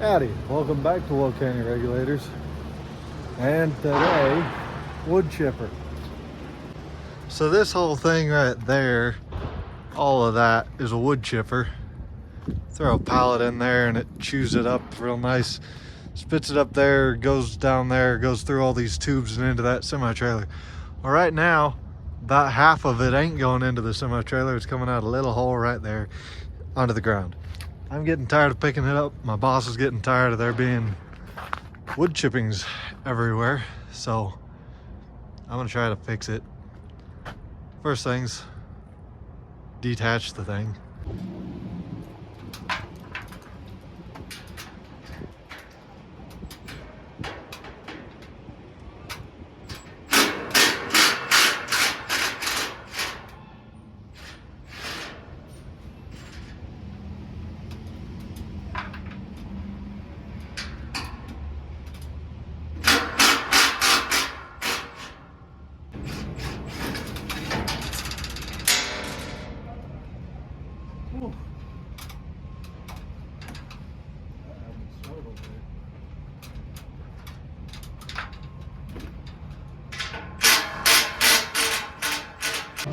Howdy, welcome back to Will County Regulators. And today, wood chipper. So this whole thing right there, all of that is a wood chipper. Throw a pallet in there and it chews it up real nice. Spits it up there, goes down there, goes through all these tubes and into that semi-trailer. Well, right now, about half of it ain't going into the semi-trailer. It's coming out a little hole right there onto the ground. I'm getting tired of picking it up. My boss is getting tired of there being wood chippings everywhere. So I'm gonna try to fix it. First things, detach the thing.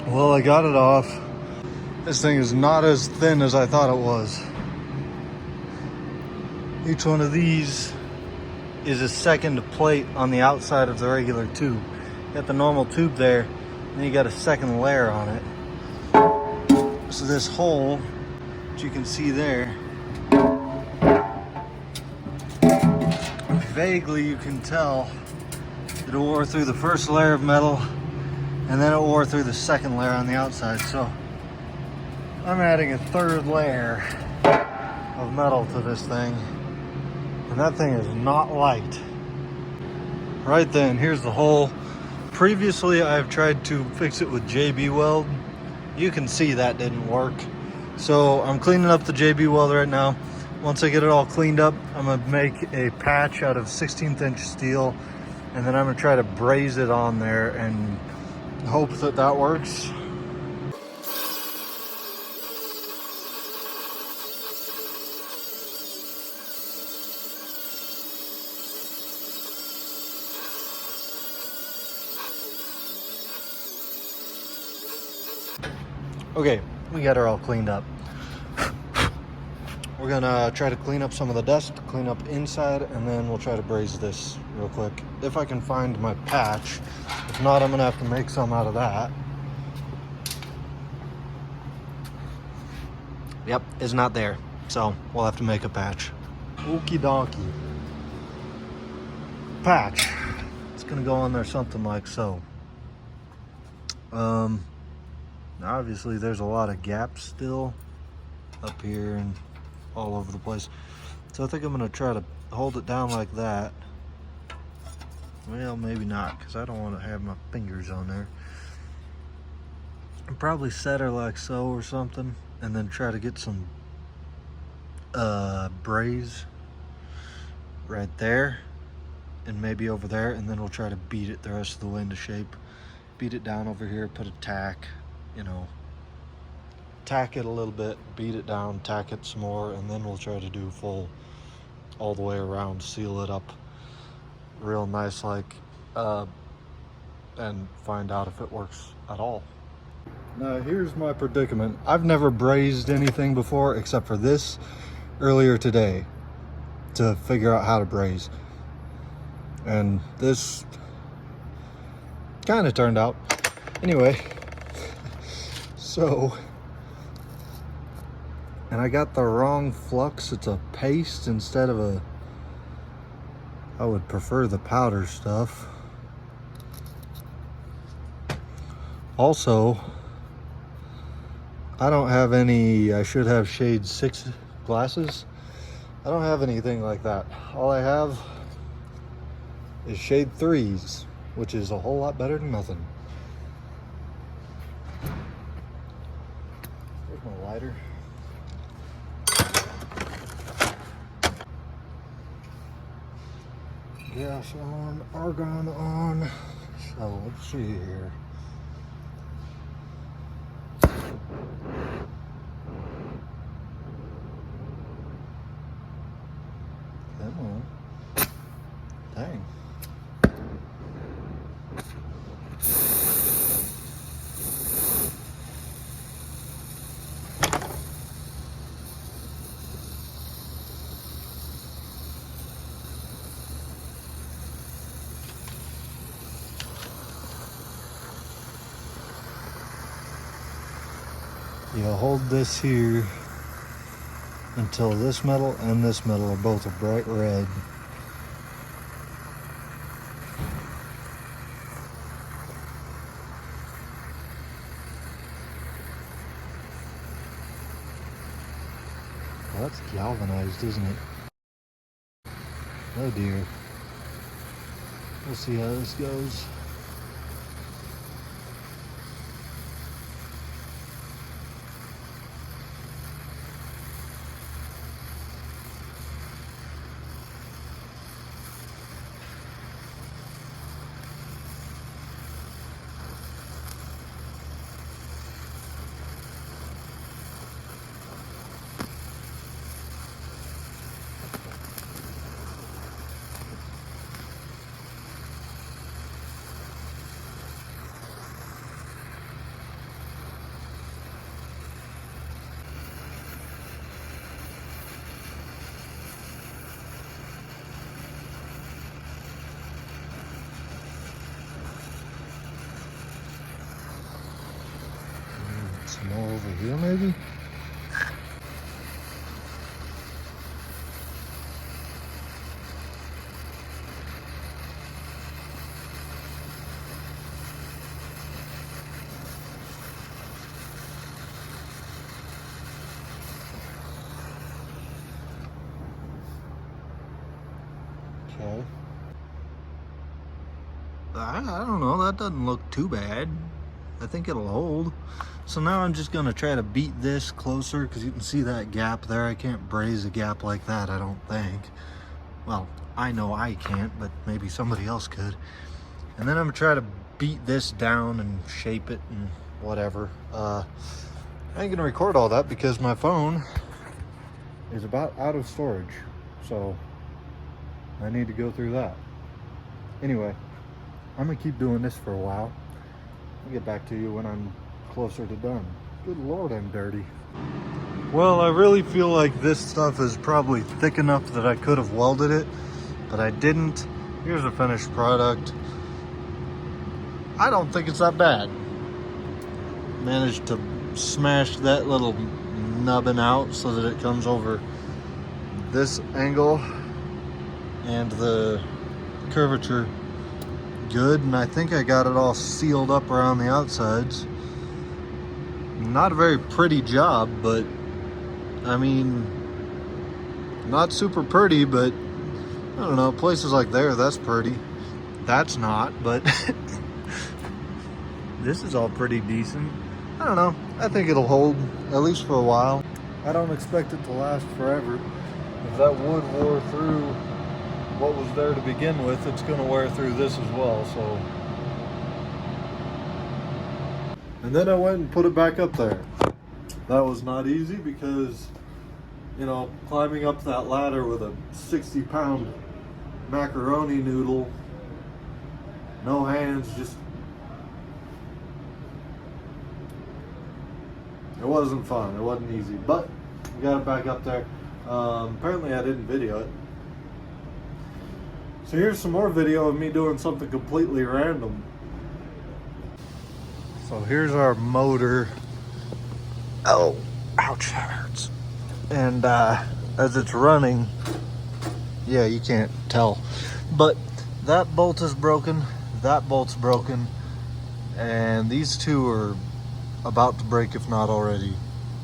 Well, I got it off. This thing is not as thin as I thought it was. Each one of these is a second plate on the outside of the regular tube. You got the normal tube there, and then you got a second layer on it. So this hole, which you can see there, vaguely you can tell it wore through the first layer of metal and then it wore through the second layer on the outside. So I'm adding a third layer of metal to this thing, and that thing is not light. Right then, here's the hole. Previously I've tried to fix it with JB weld. You can see that didn't work. So I'm cleaning up the JB weld right now. Once I get it all cleaned up, I'm gonna make a patch out of 16th inch steel, and then I'm gonna try to braze it on there and hope that that works. Okay, we got her all cleaned up. We're gonna try to clean up some of the dust, clean up inside, and then we'll try to braze this real quick. If I can find my patch. If not, I'm gonna have to make some out of that. Yep, it's not there. So we'll have to make a patch. Okie dokie. Patch. It's gonna go on there something like so. Obviously there's a lot of gaps still up here and all over the place. So I think I'm gonna try to hold it down like that. Well, maybe not, because I don't want to have my fingers on there. I'll probably set her like so or something, and then try to get some braze right there, and maybe over there, and then we'll try to beat it the rest of the way into shape. Beat it down over here, put a tack, you know, tack it a little bit, beat it down, tack it some more, and then we'll try to do full all the way around, seal it up real nice like, and find out if it works at all. Now here's my predicament. I've never brazed anything before except for this earlier today to figure out how to braze, and this kind of turned out anyway. So, and I got the wrong flux. It's a paste instead of a, I would prefer the powder stuff. Also, I don't have any, I should have shade 6 glasses. I don't have anything like that. All I have is shade 3s, which is a whole lot better than nothing. There's my lighter. Gas on, argon on. So let's see here. Oh, dang. You'll hold this here until this metal and this metal are both a bright red. Well, that's galvanized, isn't it? Oh dear. We'll see how this goes. Some more over here, maybe? Okay. I don't know, that doesn't look too bad. I think it'll hold. So now I'm just gonna try to beat this closer because you can see that gap there. I can't braze a gap like that, I don't think. Well, I know I can't, but maybe somebody else could. And then I'm gonna try to beat this down and shape it and whatever. I ain't gonna record all that because my phone is about out of storage. So I need to go through that. Anyway, I'm gonna keep doing this for a while. I'll get back to you when I'm closer to done. Good Lord, I'm dirty. Well, I really feel like this stuff is probably thick enough that I could have welded it, but I didn't. Here's a finished product. I don't think it's that bad. Managed to smash that little nubbin out so that it comes over this angle and the curvature good, and I think I got it all sealed up around the outsides. Not a very pretty job, but I mean, not super pretty, but I don't know, places like there, that's pretty. That's not, but this is all pretty decent. I don't know, I think it'll hold at least for a while. I don't expect it to last forever. If that wood wore through what was there to begin with, it's going to wear through this as well. So, and then I went and put it back up there. That was not easy because, you know, climbing up that ladder with a 60-pound macaroni noodle, no hands, just, it wasn't fun. It wasn't easy, but we got it back up there. Apparently I didn't video it. So here's some more video of me doing something completely random. So here's our motor. Oh, ouch, that hurts. And as it's running, yeah, you can't tell, but that bolt is broken, that bolt's broken, and these two are about to break, if not already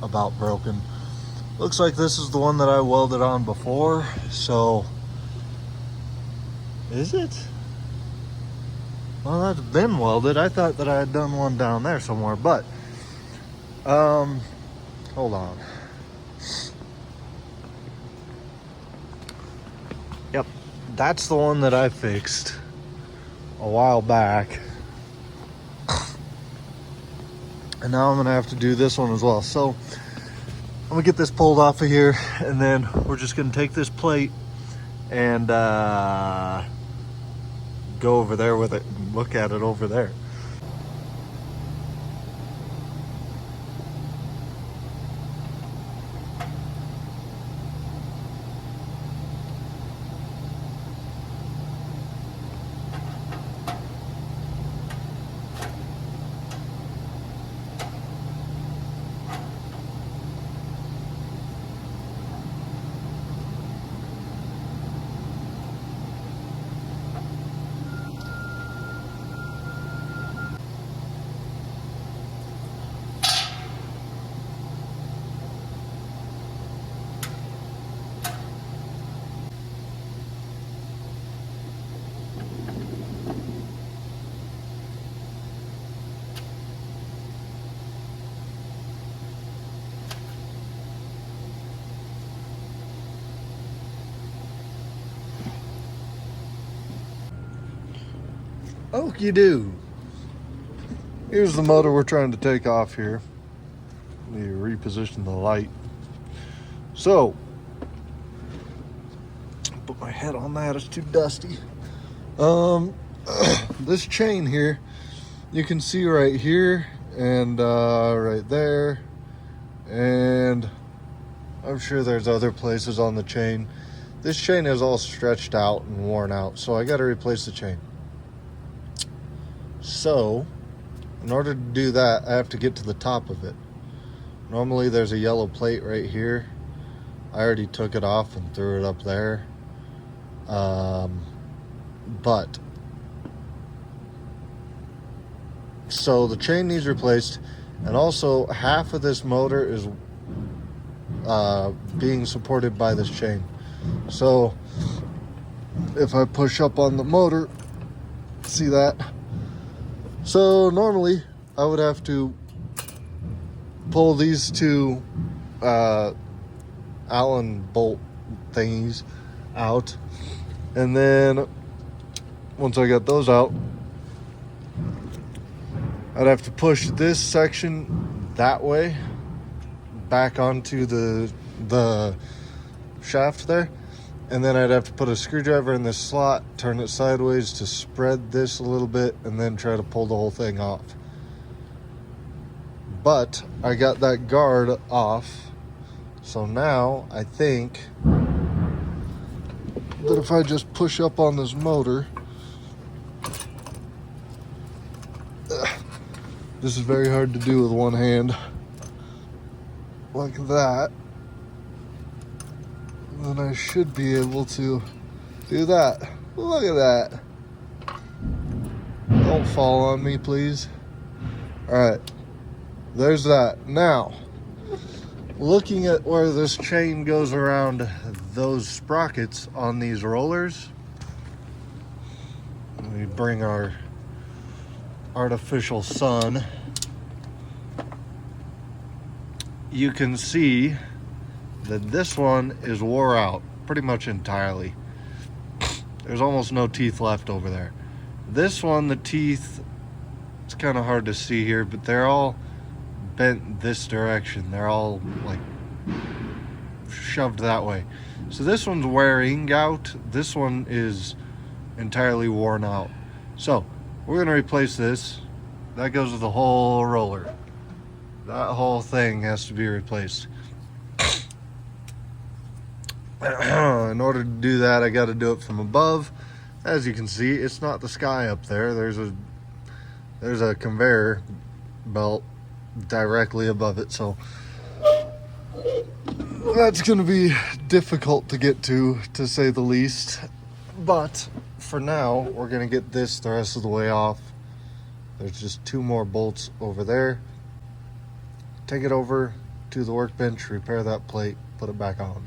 about broken. Looks like this is the one that I welded on before, so is it? Well, that's been welded. I thought that I had done one down there somewhere, but hold on. Yep, that's the one that I fixed a while back. And now I'm gonna have to do this one as well. So I'm gonna get this pulled off of here, and then we're just gonna take this plate and go over there with it and look at it over there. Okie do. Here's the motor we're trying to take off here. Let me reposition the light. So, put my head on that, it's too dusty. This chain here, you can see right here and right there, and I'm sure there's other places on the chain. This chain is all stretched out and worn out, so I got to replace the chain. So, in order to do that, I have to get to the top of it. Normally there's a yellow plate right here. I already took it off and threw it up there. So the chain needs replaced, and also half of this motor is being supported by this chain. So if I push up on the motor, see that? So normally I would have to pull these two Allen bolt thingies out, and then once I got those out, I'd have to push this section that way back onto the shaft there, and then I'd have to put a screwdriver in this slot, turn it sideways to spread this a little bit, and then try to pull the whole thing off. But I got that guard off, so now I think that if I just push up on this motor, this is very hard to do with one hand, like that, then I should be able to do that. Look at that. Don't fall on me, please. All right, there's that. Now, looking at where this chain goes around those sprockets on these rollers, let me bring our artificial sun. You can see that this one is wore out pretty much entirely. There's almost no teeth left over there. This one, the teeth, it's kind of hard to see here, but they're all bent this direction. They're all like shoved that way. So this one's wearing out. This one is entirely worn out. So we're going to replace this. That goes with the whole roller. That whole thing has to be replaced. In order to do that, I got to do it from above. As you can see, it's not the sky up there. There's a conveyor belt directly above it, so that's going to be difficult to get to say the least. But for now, we're going to get this the rest of the way off. There's just 2 more bolts over there. Take it over to the workbench, repair that plate, put it back on.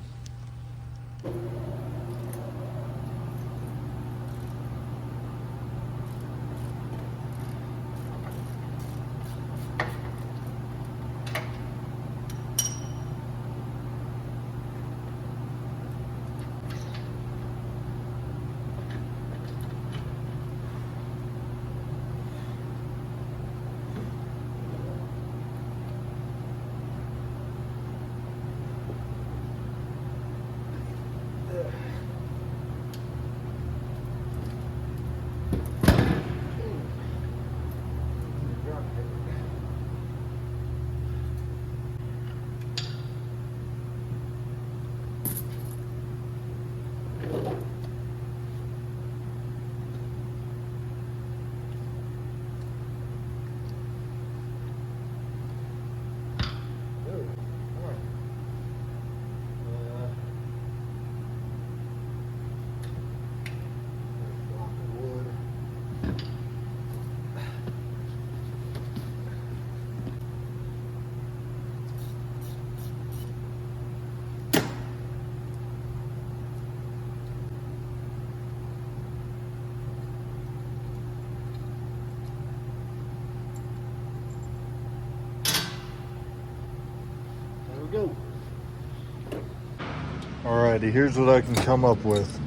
Alrighty, here's what I can come up with.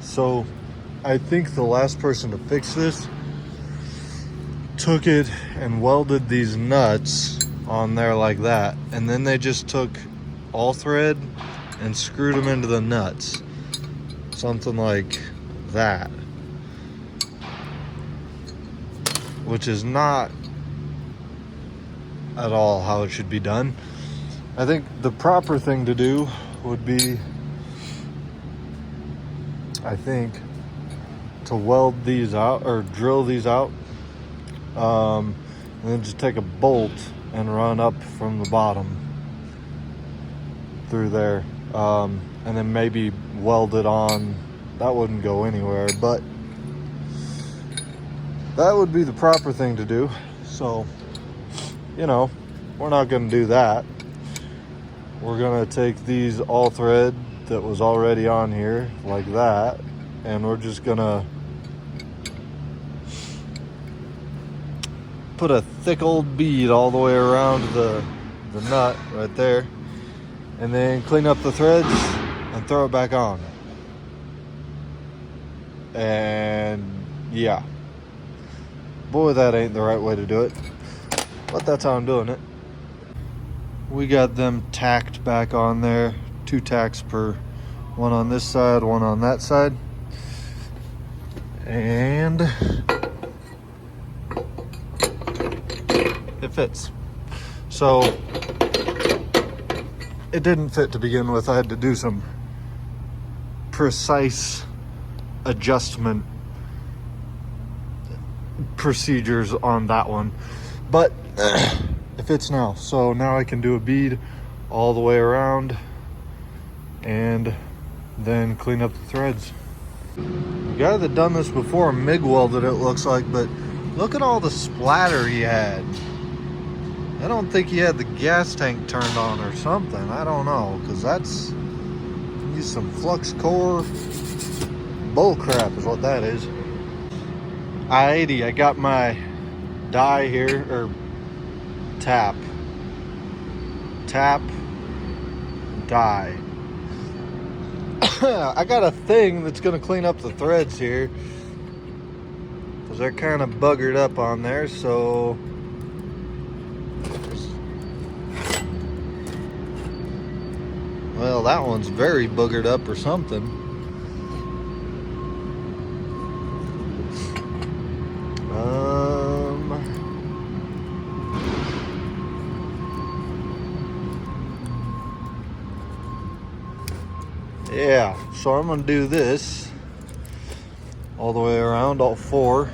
So I think the last person to fix this took it and welded these nuts on there like that, and then they just took all thread and screwed them into the nuts, something like that, which is not at all how it should be done. I think the proper thing to do would be, I think, to weld these out or drill these out, and then just take a bolt and run up from the bottom through there, and then maybe weld it on. That wouldn't go anywhere, but that would be the proper thing to do. So, you know, we're not going to do that. We're going to take these all thread that was already on here like that, and we're just going to put a thick old bead all the way around the nut right there, and then clean up the threads and throw it back on. And yeah, boy, that ain't the right way to do it, but that's how I'm doing it. We got them tacked back on there, 2 tacks per, one on this side, one on that side, and it fits. So it didn't fit to begin with. I had to do some precise adjustment procedures on that one, but it fits now. So now I can do a bead all the way around and then clean up the threads. The guy that done this before MIG welded it, looks like, but look at all the splatter he had. I don't think he had the gas tank turned on or something. I don't know, because that's, use some flux core bull crap is what that is. I got my die here, or tap, die. I got a thing that's gonna clean up the threads here, because they're kind of buggered up on there. So well, that one's very boogered up or something. Yeah, so I'm gonna do this all the way around, all 4.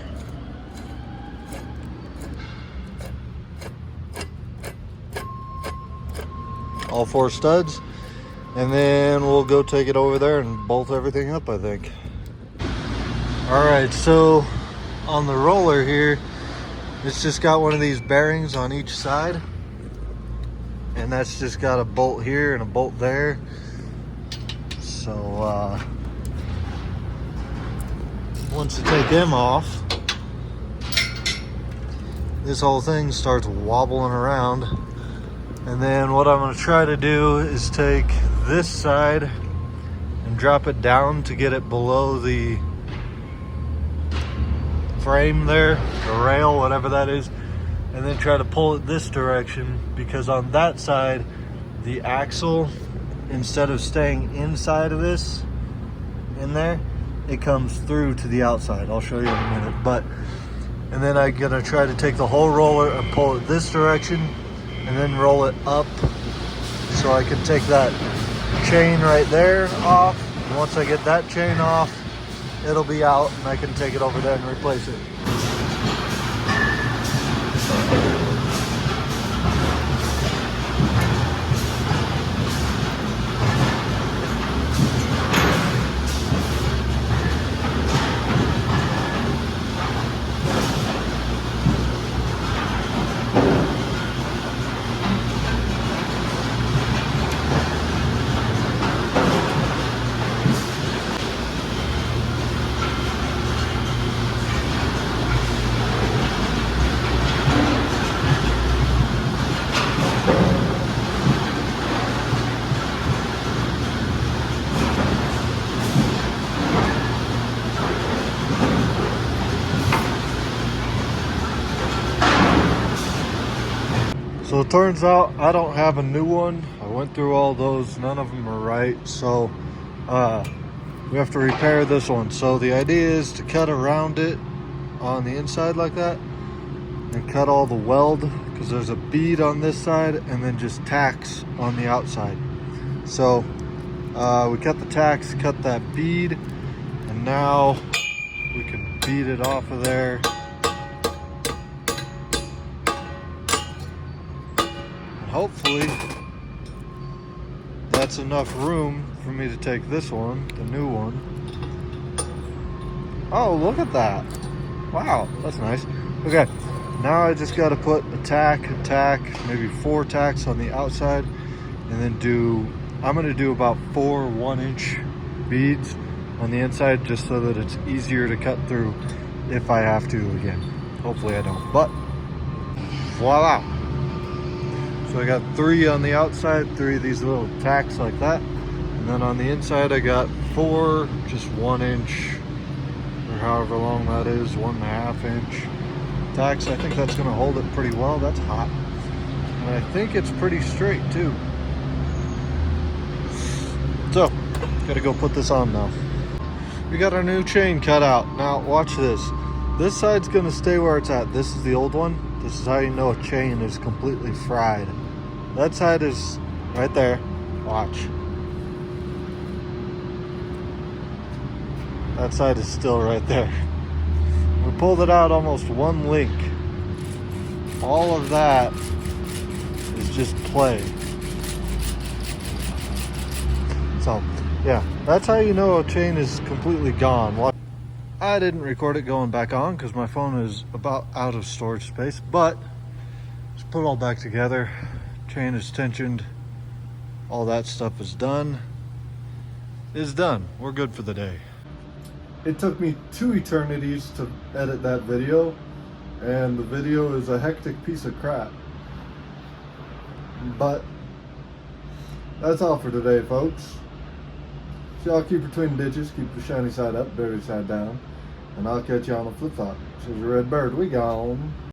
All 4 studs, and then we'll go take it over there and bolt everything up, I think. All right, so on the roller here, it's just got one of these bearings on each side, and that's just got a bolt here and a bolt there. So once you take them off, this whole thing starts wobbling around. And then what I'm going to try to do is take this side and drop it down to get it below the frame there, the rail, whatever that is, and then try to pull it this direction, because on that side, the axle, instead of staying inside of this, in there, it comes through to the outside. I'll show you in a minute. But, and then I'm gonna try to take the whole roller and pull it this direction, and then roll it up, so I can take that chain right there off. And once I get that chain off, it'll be out, and I can take it over there and replace it. So it turns out I don't have a new one. I went through all those, none of them are right. So we have to repair this one. So the idea is to cut around it on the inside like that and cut all the weld, because there's a bead on this side and then just tacks on the outside. So we cut the tacks, cut that bead, and now we can beat it off of there. And hopefully that's enough room for me to take this one, the new one. Oh, look at that. Wow, that's nice. Okay, now I just got to put a tack, maybe 4 tacks on the outside, and then I'm going to do about 4 1-inch beads on the inside, just so that it's easier to cut through if I have to again. Hopefully I don't, but voila. So I got 3 on the outside, 3 of these little tacks like that. And then on the inside I got 4 just 1-inch, or however long that is, 1.5 inch tacks. I think that's gonna hold it pretty well. That's hot. And I think it's pretty straight too. So, gotta go put this on now. We got our new chain cut out. Now watch this. This side's gonna stay where it's at. This is the old one. This is how you know a chain is completely fried. That side is right there. Watch. That side is still right there. We pulled it out almost 1 link. All of that is just play. So, yeah, that's how you know a chain is completely gone. I didn't record it going back on because my phone is about out of storage space, but just put it all back together. Chain is tensioned. All that stuff is done. We're good for the day. It took me 2 eternities to edit that video, and the video is a hectic piece of crap. But that's all for today, folks. So y'all keep between ditches, keep the shiny side up, dirty side down, and I'll catch you on the flip side. So the red bird, we gone.